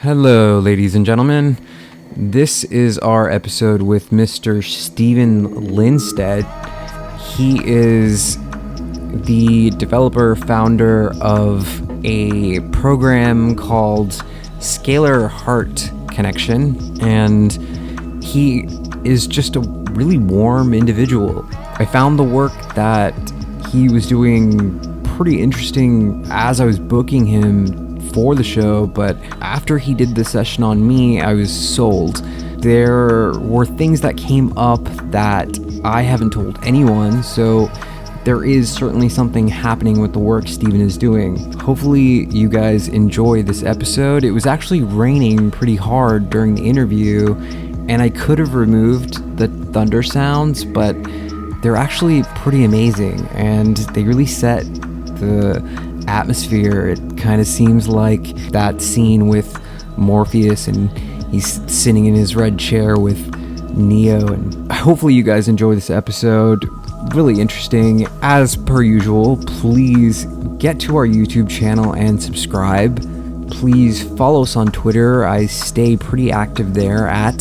Hello, ladies and gentlemen. This is our episode with Mr. Stephen Lindsteadt. He is the developer, founder of a program called Scalar Heart Connection, and he is just a really warm individual. I found the work that he was doing pretty interesting as I was booking him for the show, but after he did the session on me, I was sold. There were things that came up that I haven't told anyone, so there is certainly something happening with the work Stephen is doing. Hopefully you guys enjoy this episode. It was actually raining pretty hard during the interview, and I could have removed the thunder sounds, but they're actually pretty amazing, and they really set the atmosphere. It kind of seems like that scene with Morpheus and he's sitting in his red chair with Neo, and hopefully you guys enjoy this episode. Really interesting. As per usual, please get to our YouTube channel and subscribe. Please follow us on Twitter. I stay pretty active there at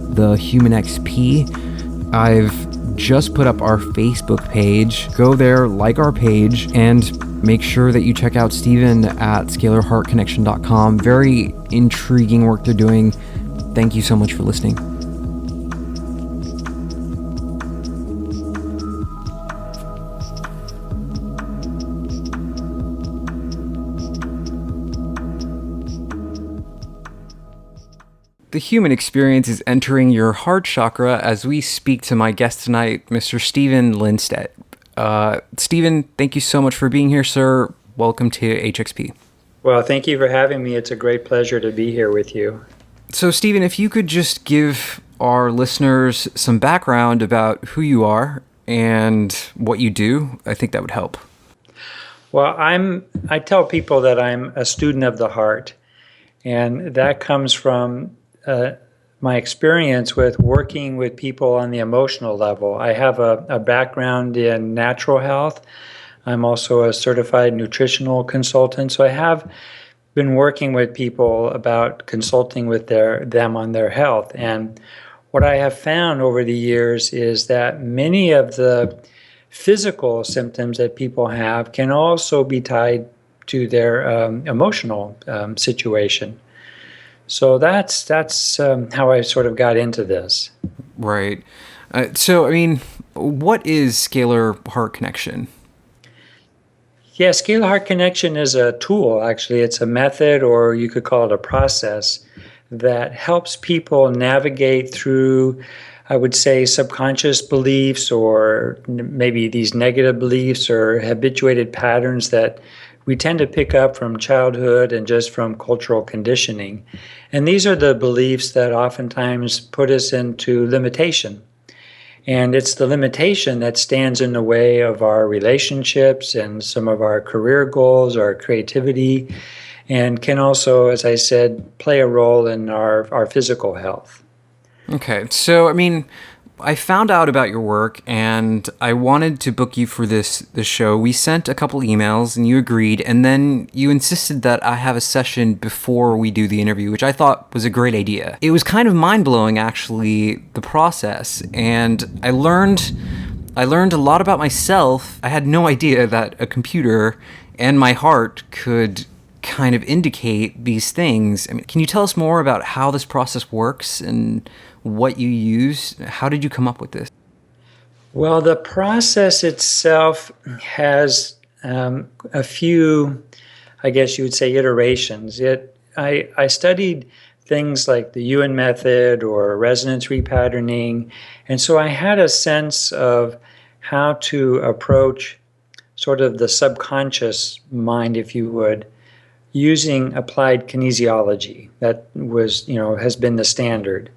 the Human XP. I've just put up our Facebook page. Go there, like our page, and make sure that you check out Stephen at scalarheartconnection.com. Very intriguing work they're doing. Thank you so much for listening. The human experience is entering your heart chakra as we speak to my guest tonight, Mr. Stephen Lindsteadt. Stephen, thank you so much for being here, sir. Welcome to HXP. Well, thank you for having me. It's a great pleasure to be here with you. So, Stephen, if you could just give our listeners some background about who you are and what you do, I think that would help. Well, I tell people that I'm a student of the heart, and that comes from my experience with working with people on the emotional level. I have a background in natural health. I'm also a certified nutritional consultant, so I have been working with people about consulting with them on their health. And what I have found over the years is that many of the physical symptoms that people have can also be tied to their emotional situation. So that's how I sort of got into this. Right. So, I mean, what is Scalar Heart Connection? Yeah, Scalar Heart Connection is a tool, actually. It's a method, or you could call it a process, that helps people navigate through, I would say, subconscious beliefs, or maybe these negative beliefs or habituated patterns that we tend to pick up from childhood and just from cultural conditioning. And these are the beliefs that oftentimes put us into limitation. And it's the limitation that stands in the way of our relationships and some of our career goals, our creativity, and can also, as I said, play a role in our physical health. Okay, so, I mean, I found out about your work, and I wanted to book you for this show. We sent a couple emails, and you agreed, and then you insisted that I have a session before we do the interview, which I thought was a great idea. It was kind of mind-blowing, actually, the process, and I learned a lot about myself. I had no idea that a computer and my heart could kind of indicate these things. I mean, can you tell us more about how this process works and what you use? How did you come up with this? Well, the process itself has a few, I guess you would say, iterations. I studied things like the Ewan method or resonance repatterning, and so I had a sense of how to approach sort of the subconscious mind, if you would, using applied kinesiology. That has been the standard.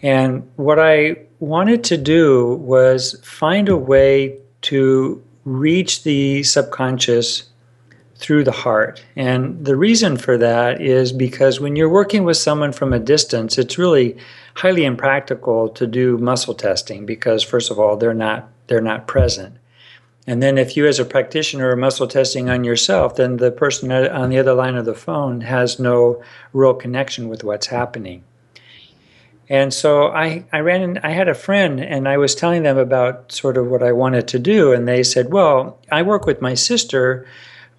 And what I wanted to do was find a way to reach the subconscious through the heart. And the reason for that is because when you're working with someone from a distance, it's really highly impractical to do muscle testing because, first of all, they're not present. And then if you as a practitioner are muscle testing on yourself, then the person on the other line of the phone has no real connection with what's happening. And so I had a friend and I was telling them about sort of what I wanted to do. And they said, well, I work with my sister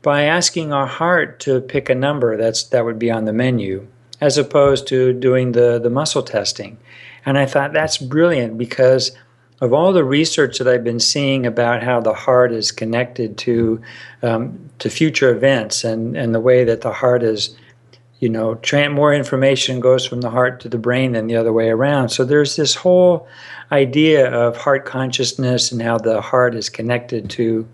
by asking our heart to pick a number that would be on the menu, as opposed to doing the muscle testing. And I thought that's brilliant because of all the research that I've been seeing about how the heart is connected to future events and the way that the heart is, more information goes from the heart to the brain than the other way around. So there's this whole idea of heart consciousness and how the heart is connected to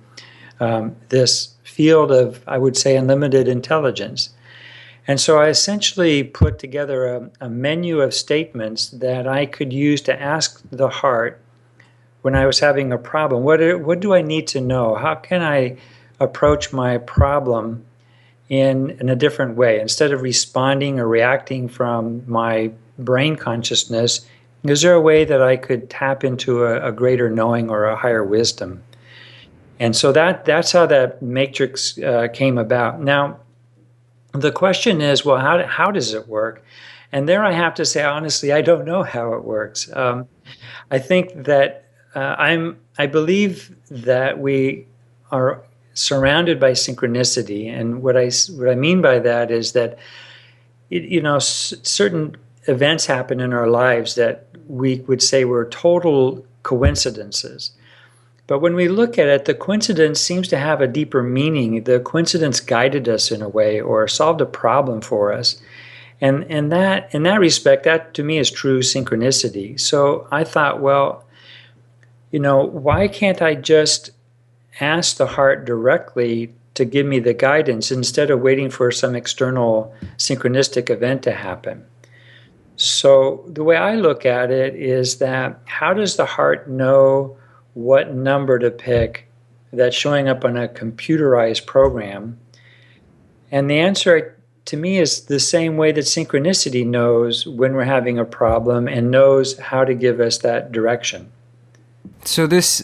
this field of, I would say, unlimited intelligence. And so I essentially put together a menu of statements that I could use to ask the heart when I was having a problem. What do I need to know? How can I approach my problem in a different way? Instead of responding or reacting from my brain consciousness, is there a way that I could tap into a greater knowing or a higher wisdom? And so that's how that matrix came about. Now, the question is, well, how does it work? And there I have to say, honestly, I don't know how it works. I think that I believe that we are surrounded by synchronicity, and what I mean by that is that certain events happen in our lives that we would say were total coincidences. But when we look at it, the coincidence seems to have a deeper meaning. The coincidence guided us in a way or solved a problem for us. And that, in that respect, that to me is true synchronicity. So I thought, well, why can't I just ask the heart directly to give me the guidance instead of waiting for some external synchronistic event to happen? So the way I look at it is that how does the heart know what number to pick that's showing up on a computerized program? And the answer to me is the same way that synchronicity knows when we're having a problem and knows how to give us that direction. So this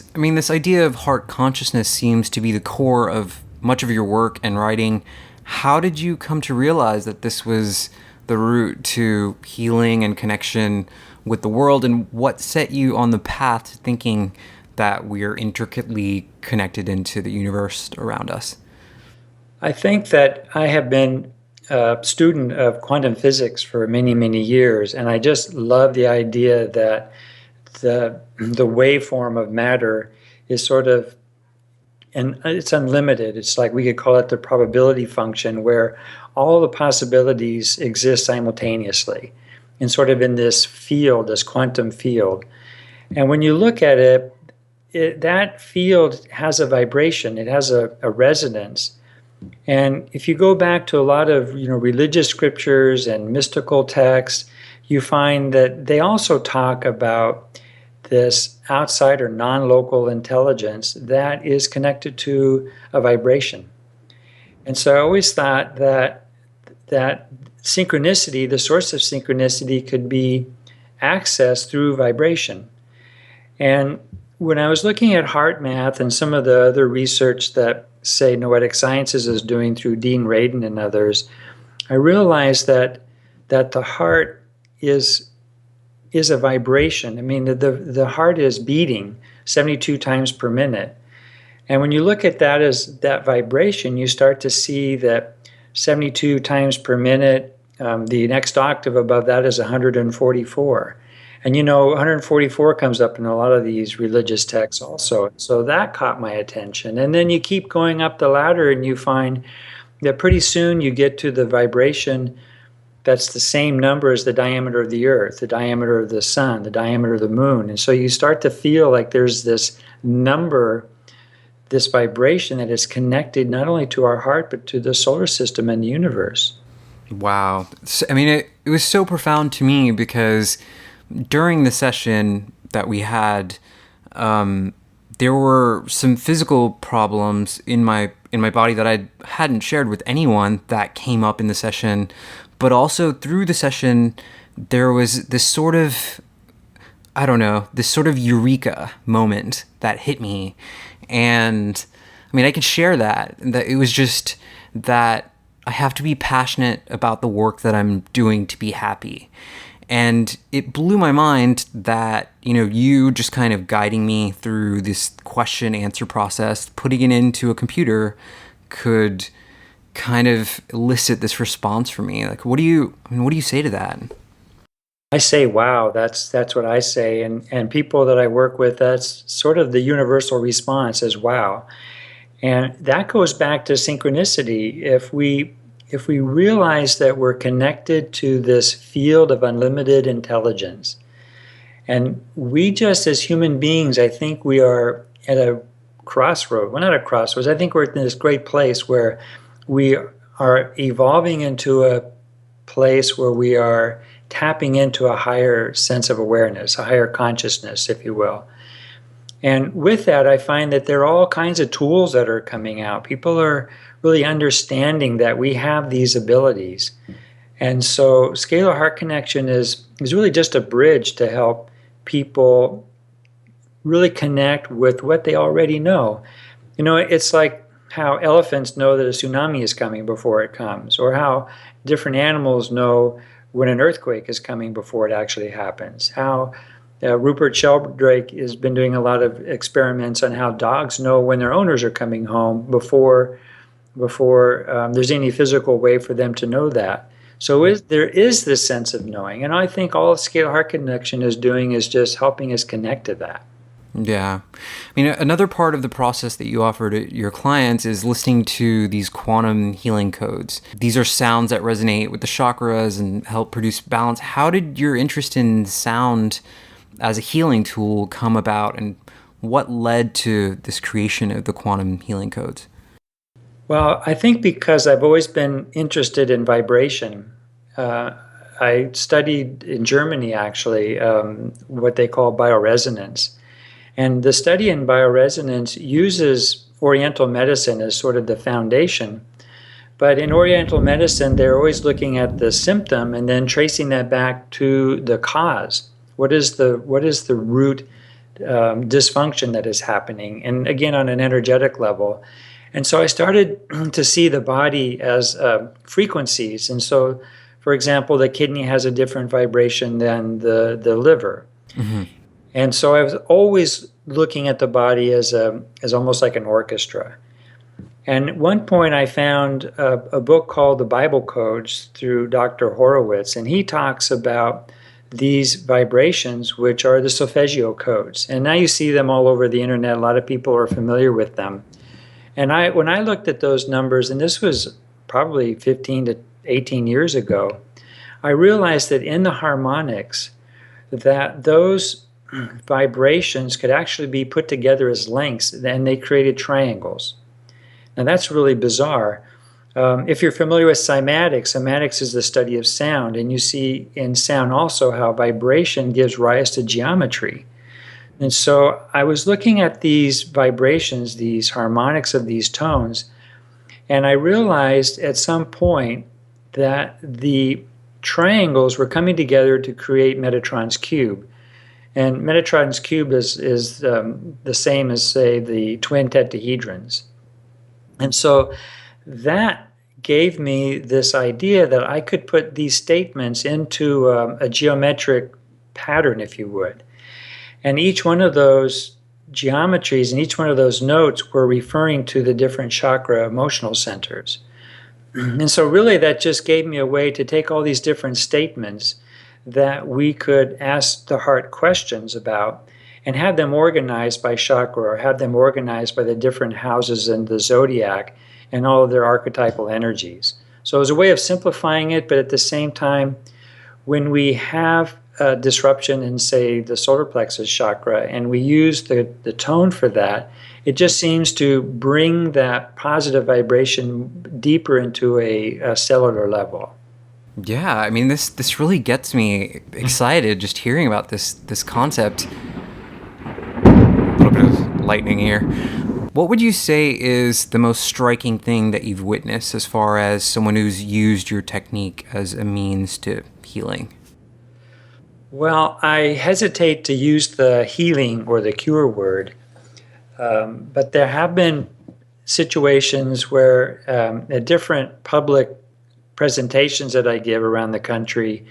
idea of heart consciousness seems to be the core of much of your work and writing. How did you come to realize that this was the route to healing and connection with the world, and what set you on the path to thinking that we're intricately connected into the universe around us? I think that I have been a student of quantum physics for many, many years, and I just love the idea that the waveform of matter is sort of, and it's unlimited. It's like we could call it the probability function, where all the possibilities exist simultaneously and sort of in this field, this quantum field. And when you look at it, that field has a vibration, it has a resonance. And if you go back to a lot of religious scriptures and mystical texts, you find that they also talk about this outside or non-local intelligence that is connected to a vibration. And so I always thought that synchronicity, the source of synchronicity, could be accessed through vibration. And when I was looking at heart math and some of the other research that, say, Noetic Sciences is doing through Dean Radin and others, I realized that the heart is a vibration. I mean, the heart is beating 72 times per minute. And when you look at that as that vibration, you start to see that 72 times per minute, the next octave above that is 144. And 144 comes up in a lot of these religious texts also. So that caught my attention. And then you keep going up the ladder and you find that pretty soon you get to the vibration that's the same number as the diameter of the earth, the diameter of the sun, the diameter of the moon. And so you start to feel like there's this number, this vibration that is connected not only to our heart, but to the solar system and the universe. Wow. It was so profound to me because during the session that we had, there were some physical problems in my body that I hadn't shared with anyone that came up in the session. But also through the session, there was this sort of I don't know, this sort of eureka moment that hit me. And I mean, I could share that it was just that I have to be passionate about the work that I'm doing to be happy. And it blew my mind that, you just kind of guiding me through this question answer process, putting it into a computer could kind of elicit this response from me. Like, what do you say to that? I say, wow, that's what I say. And people that I work with, that's sort of the universal response is wow. And that goes back to synchronicity. If we realize that we're connected to this field of unlimited intelligence, and we just as human beings, I think we are at a crossroad. Well, not a crossroads. I think we're in this great place where we are evolving into a place where we are tapping into a higher sense of awareness, a higher consciousness, if you will. And with that, I find that there are all kinds of tools that are coming out. People are really understanding that we have these abilities. And so Scalar Heart Connection is really just a bridge to help people really connect with what they already know. It's like how elephants know that a tsunami is coming before it comes, or how different animals know when an earthquake is coming before it actually happens. How Rupert Sheldrake has been doing a lot of experiments on how dogs know when their owners are coming home before there's any physical way for them to know that. So there is this sense of knowing. And I think all Scalar Heart Connection is doing is just helping us connect to that. Yeah. I mean, another part of the process that you offer to your clients is listening to these quantum healing codes. These are sounds that resonate with the chakras and help produce balance. How did your interest in sound as a healing tool come about, and what led to this creation of the quantum healing codes? Well, I think because I've always been interested in vibration. I studied in Germany, actually, what they call bioresonance. And the study in bioresonance uses Oriental medicine as sort of the foundation. But in Oriental medicine, they're always looking at the symptom and then tracing that back to the cause. What is the root dysfunction that is happening? And again, on an energetic level. And so I started to see the body as frequencies. And so, for example, the kidney has a different vibration than the liver. Mm-hmm. And so I was always looking at the body as almost like an orchestra. And at one point I found a book called The Bible Codes through Dr. Horowitz, and he talks about these vibrations, which are the solfeggio codes. And now you see them all over the internet. A lot of people are familiar with them. And when I looked at those numbers, and this was probably 15 to 18 years ago, I realized that in the harmonics, that those vibrations could actually be put together as links, and they created triangles. Now that's really bizarre. If you're familiar with cymatics, cymatics is the study of sound, and you see in sound also how vibration gives rise to geometry. And so I was looking at these vibrations, these harmonics of these tones, and I realized at some point that the triangles were coming together to create Metatron's cube. And Metatron's cube is the same as, say, the twin tetrahedrons. And so that gave me this idea that I could put these statements into a geometric pattern, if you would. And each one of those geometries and each one of those notes were referring to the different chakra emotional centers. And so really that just gave me a way to take all these different statements that we could ask the heart questions about and have them organized by chakra, or have them organized by the different houses in the zodiac and all of their archetypal energies. So it was a way of simplifying it, but at the same time, when we have a disruption in, say, the solar plexus chakra, and we use the tone for that, it just seems to bring that positive vibration deeper into a cellular level. Yeah, I mean, this really gets me excited just hearing about this concept. A little bit of lightning here. What would you say is the most striking thing that you've witnessed as far as someone who's used your technique as a means to healing? Well, I hesitate to use the healing or the cure word, but there have been situations where at different public presentations that I give around the country,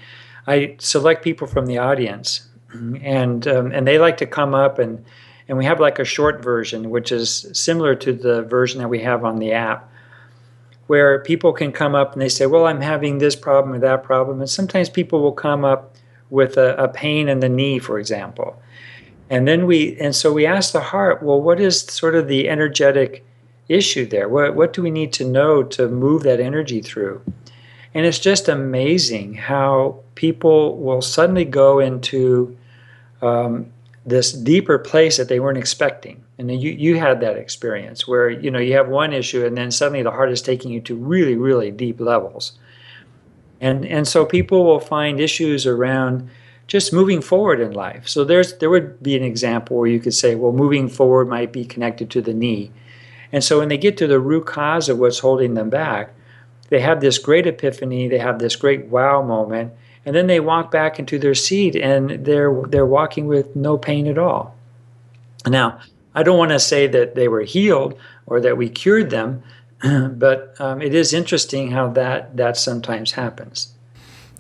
I select people from the audience, and they like to come up and we have like a short version, which is similar to the version that we have on the app, where people can come up and they say, well, I'm having this problem or that problem. And sometimes people will come up with a pain in the knee, for example. And so we ask the heart, well, what is sort of the energetic issue there? What do we need to know to move that energy through? And it's just amazing how people will suddenly go into this deeper place that they weren't expecting. And you had that experience where you have one issue and then suddenly the heart is taking you to really, really deep levels. And so people will find issues around just moving forward in life. So there would be an example where you could say, well, moving forward might be connected to the knee. And so when they get to the root cause of what's holding them back, they have this great epiphany, they have this great wow moment, and then they walk back into their seat and they're walking with no pain at all. Now, I don't want to say that they were healed or that we cured them, but it is interesting how that sometimes happens.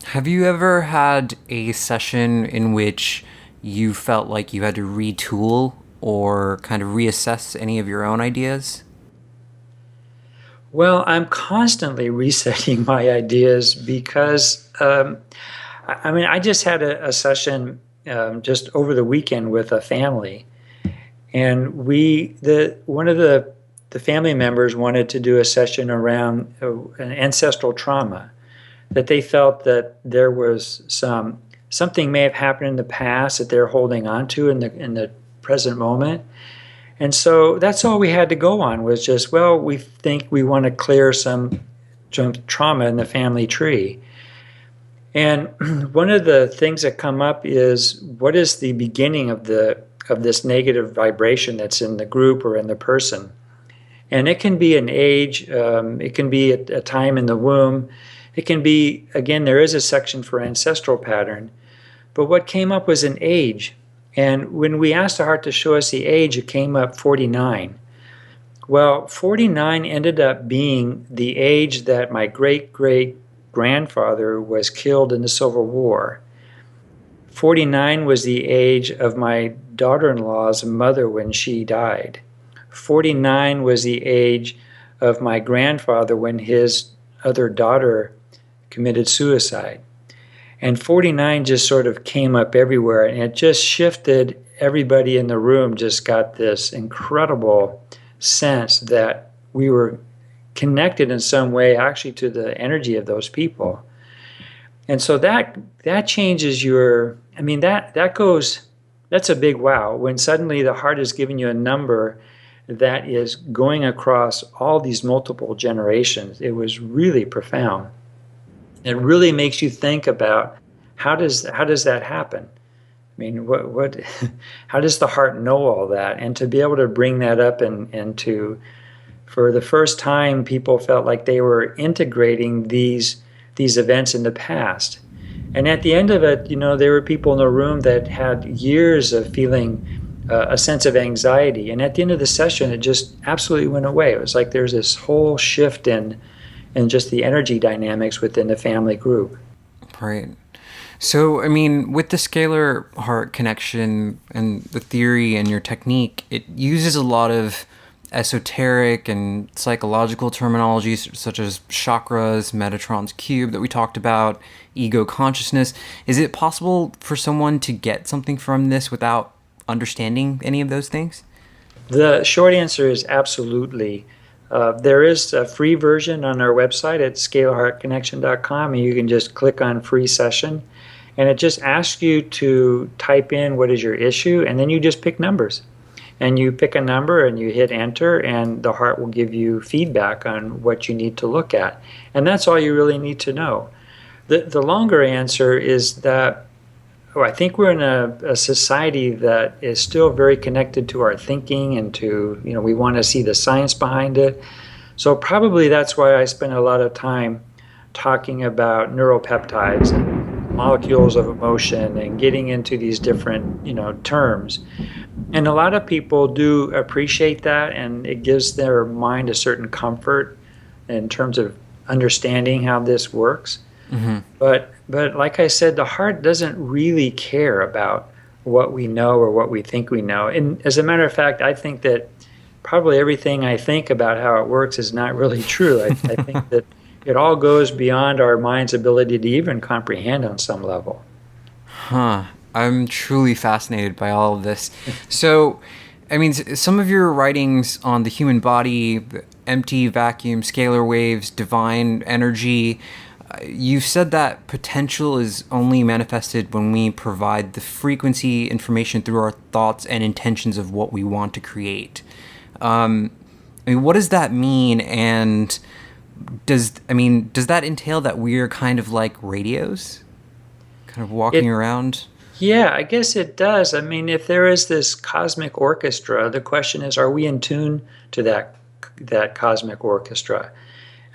Have you ever had a session in which you felt like you had to retool or kind of reassess any of your own ideas? Well, I'm constantly resetting my ideas because, I just had a session just over the weekend with a family, and one of the family members wanted to do a session around an ancestral trauma, that they felt that there was something may have happened in the past that they're holding on to in the present moment. And so that's all we had to go on was just, well, we think we want to clear some trauma in the family tree. And one of the things that come up is, what is the beginning of this negative vibration that's in the group or in the person? And it can be an age, it can be a time in the womb, it can be, again, there is a section for ancestral pattern, but what came up was an age. And when we asked the heart to show us the age, it came up 49. Well, 49 ended up being the age that my great-great-grandfather was killed in the Civil War. 49 was the age of my daughter-in-law's mother when she died. 49 was the age of my grandfather when his other daughter committed suicide. And 49 just sort of came up everywhere, and it just shifted. Everybody in the room just got this incredible sense that we were connected in some way actually to the energy of those people. And so that changes that's a big wow, when suddenly the heart is giving you a number that is going across all these multiple generations. It was really profound. It really makes you think about how does that happen? I mean, what how does the heart know all that? And to be able to bring that up and to, for the first time, people felt like they were integrating these events in the past. And at the end of it, there were people in the room that had years of feeling a sense of anxiety. And at the end of the session, it just absolutely went away. It was like there's this whole shift in just the energy dynamics within the family group. Right. So, I mean, with the Scalar Heart Connection and the theory and your technique, it uses a lot of esoteric and psychological terminologies such as chakras, Metatron's cube that we talked about, ego consciousness. Is it possible for someone to get something from this without understanding any of those things? The short answer is absolutely. There is a free version on our website at scalarheartconnection.com, and you can just click on free session, and it just asks you to type in what is your issue, and then you just pick numbers. And you pick a number and you hit enter, and the heart will give you feedback on what you need to look at. And that's all you really need to know. The longer answer is that I think we're in a society that is still very connected to our thinking and to, we want to see the science behind it. So probably that's why I spend a lot of time talking about neuropeptides molecules of emotion and getting into these different, terms. And a lot of people do appreciate that, and it gives their mind a certain comfort in terms of understanding how this works. Mm-hmm. But like I said, the heart doesn't really care about what we know or what we think we know. And as a matter of fact, I think that probably everything I think about how it works is not really true. I think that it all goes beyond our mind's ability to even comprehend on some level. Huh. I'm truly fascinated by all of this. So, I mean, some of your writings on the human body, the empty, vacuum, scalar waves, divine energy, you've said that potential is only manifested when we provide the frequency information through our thoughts and intentions of what we want to create. I mean, what does that mean? And does that entail that we're kind of like radios, kind of walking It around? Yeah, I guess it does. I mean, if there is this cosmic orchestra, the question is, are we in tune to that cosmic orchestra?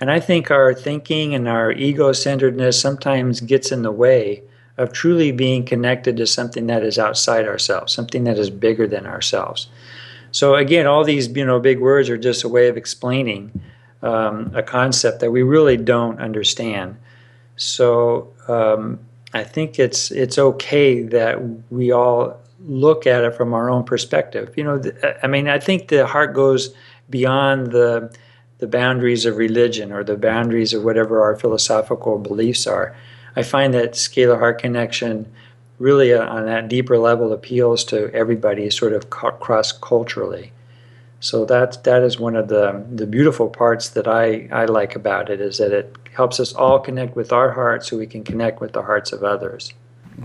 And I think our thinking and our ego-centeredness sometimes gets in the way of truly being connected to something that is outside ourselves, something that is bigger than ourselves. So again, all these big words are just a way of explaining a concept that we really don't understand. So I think it's okay that we all look at it from our own perspective. I think the heart goes beyond the boundaries of religion or the boundaries of whatever our philosophical beliefs are. I find that Scalar Heart Connection really on that deeper level appeals to everybody sort of cross culturally. So that is one of the beautiful parts that I like about it, is that it helps us all connect with our heart so we can connect with the hearts of others.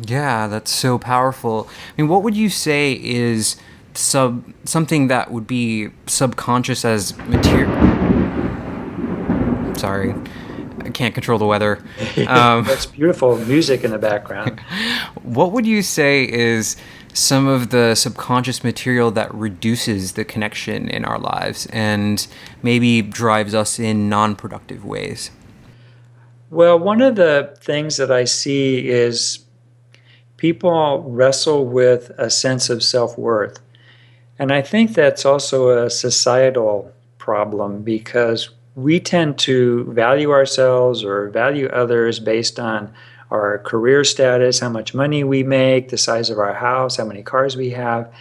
Yeah, that's so powerful. I mean, what would you say is something that would be subconscious as material? Sorry, I can't control the weather. That's beautiful music in the background. What would you say is some of the subconscious material that reduces the connection in our lives and maybe drives us in non-productive ways? Well, one of the things that I see is people wrestle with a sense of self-worth. And I think that's also a societal problem, because we tend to value ourselves or value others based on our career status, how much money we make, the size of our house, how many cars we have.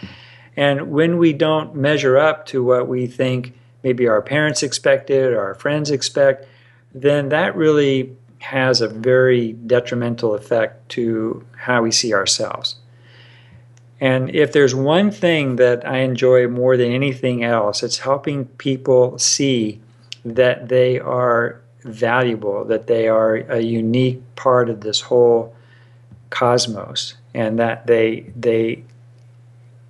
And when we don't measure up to what we think maybe our parents expected or our friends expect, then that really has a very detrimental effect to how we see ourselves. And if there's one thing that I enjoy more than anything else, it's helping people see that they are valuable, that they are a unique part of this whole cosmos, and that they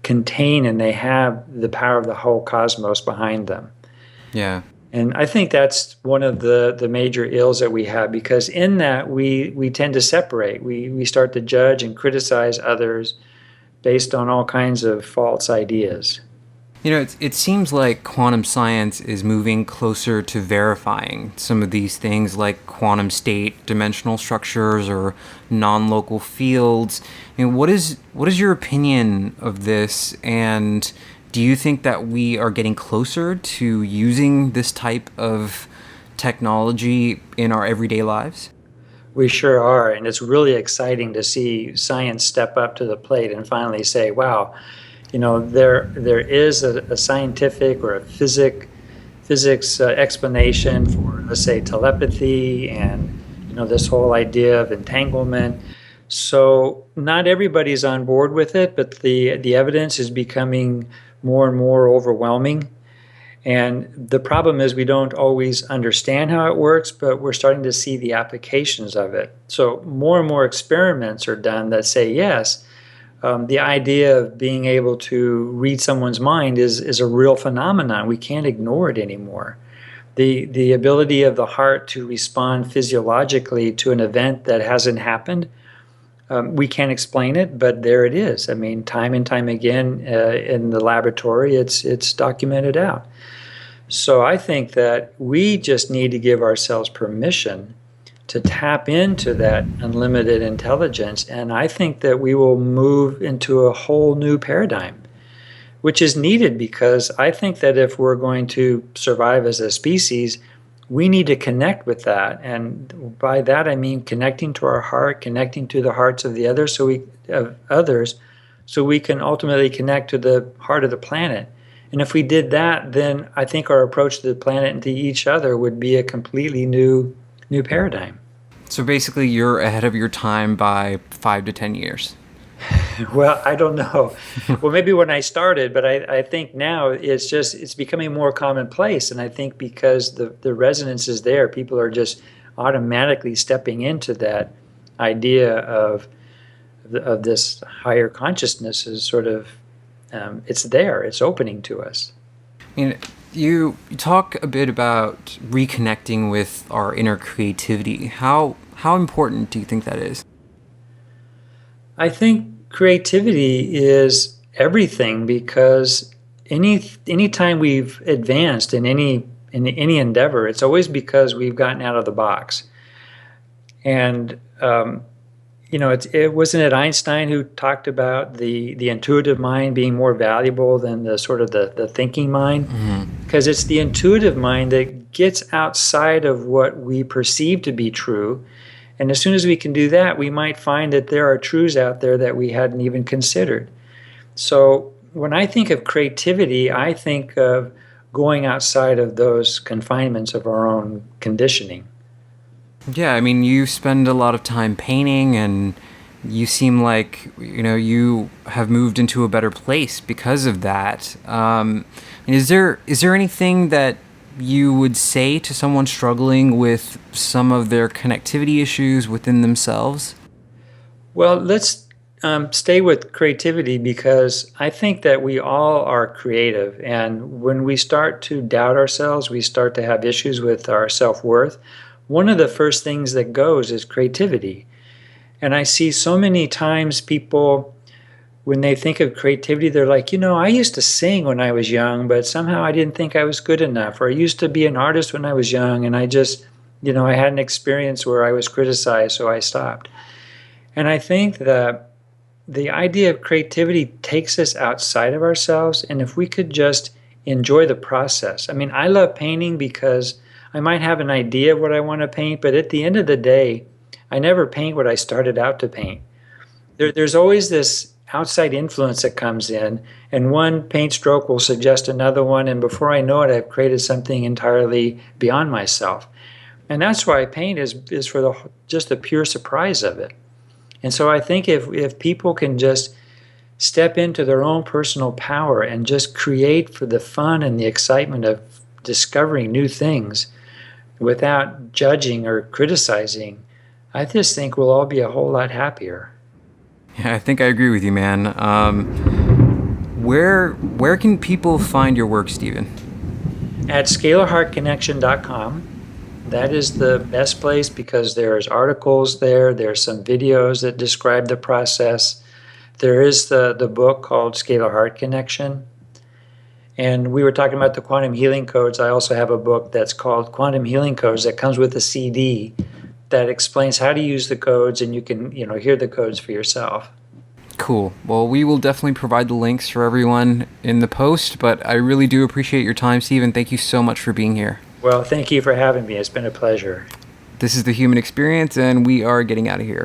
contain and they have the power of the whole cosmos behind them. Yeah. And I think that's one of the major ills that we have, because in that we tend to separate. We start to judge and criticize others based on all kinds of false ideas. You know, it seems like quantum science is moving closer to verifying some of these things like quantum state, dimensional structures, or non-local fields. I mean, what is your opinion of this, and do you think that we are getting closer to using this type of technology in our everyday lives? We sure are, and it's really exciting to see science step up to the plate and finally say, wow, there is a scientific or a physics explanation for, let's say, telepathy and this whole idea of entanglement. So not everybody's on board with it, but the evidence is becoming more and more overwhelming. And the problem is we don't always understand how it works, but we're starting to see the applications of it. So more and more experiments are done that say, yes, the idea of being able to read someone's mind is a real phenomenon. We can't ignore it anymore. The ability of the heart to respond physiologically to an event that hasn't happened, we can't explain it, but there it is. I mean, time and time again in the laboratory, it's documented out. So I think that we just need to give ourselves permission to tap into that unlimited intelligence. And I think that we will move into a whole new paradigm, which is needed, because I think that if we're going to survive as a species, we need to connect with that. And by that, I mean connecting to our heart, connecting to the hearts of the others, so we can ultimately connect to the heart of the planet. And if we did that, then I think our approach to the planet and to each other would be a completely new paradigm. So basically, you're ahead of your time by 5 to 10 years. Well, I don't know. Well, maybe when I started, but I think now it's becoming more commonplace. And I think because the resonance is there, people are just automatically stepping into that idea of this higher consciousness is sort of, it's there, it's opening to us. I mean, you talk a bit about reconnecting with our inner creativity. How important do you think that is? I think creativity is everything, because any time we've advanced in any endeavor, it's always because we've gotten out of the box. And it wasn't it Einstein who talked about the intuitive mind being more valuable than the sort of the thinking mind, because it's the intuitive mind that gets outside of what we perceive to be true. And as soon as we can do that, we might find that there are truths out there that we hadn't even considered. So when I think of creativity, I think of going outside of those confinements of our own conditioning. Yeah, I mean, you spend a lot of time painting, and you seem like, you have moved into a better place because of that. Is there anything that you would say to someone struggling with some of their connectivity issues within themselves? Well, let's stay with creativity, because I think that we all are creative. And when we start to doubt ourselves, we start to have issues with our self-worth. One of the first things that goes is creativity. And I see so many times people, when they think of creativity, they're like, I used to sing when I was young, but somehow I didn't think I was good enough. Or I used to be an artist when I was young, and I just, I had an experience where I was criticized, so I stopped. And I think that the idea of creativity takes us outside of ourselves. And if we could just enjoy the process. I mean, I love painting because I might have an idea of what I want to paint, but at the end of the day, I never paint what I started out to paint. There's always this outside influence that comes in, and one paint stroke will suggest another one, and before I know it, I've created something entirely beyond myself. And that's why I paint is for just the pure surprise of it. And so I think if people can just step into their own personal power and just create for the fun and the excitement of discovering new things without judging or criticizing, I just think we'll all be a whole lot happier. Yeah, I think I agree with you, man. Where can people find your work, Stephen? At scalarheartconnection.com. That is the best place, because there's articles there's some videos that describe the process. There is the book called Scalar Heart Connection. And we were talking about the quantum healing codes. I also have a book that's called Quantum Healing Codes that comes with a CD that explains how to use the codes, and you can, hear the codes for yourself. Cool. Well, we will definitely provide the links for everyone in the post, but I really do appreciate your time, Stephen. Thank you so much for being here. Well, thank you for having me. It's been a pleasure. This is The Human Experience, and we are getting out of here.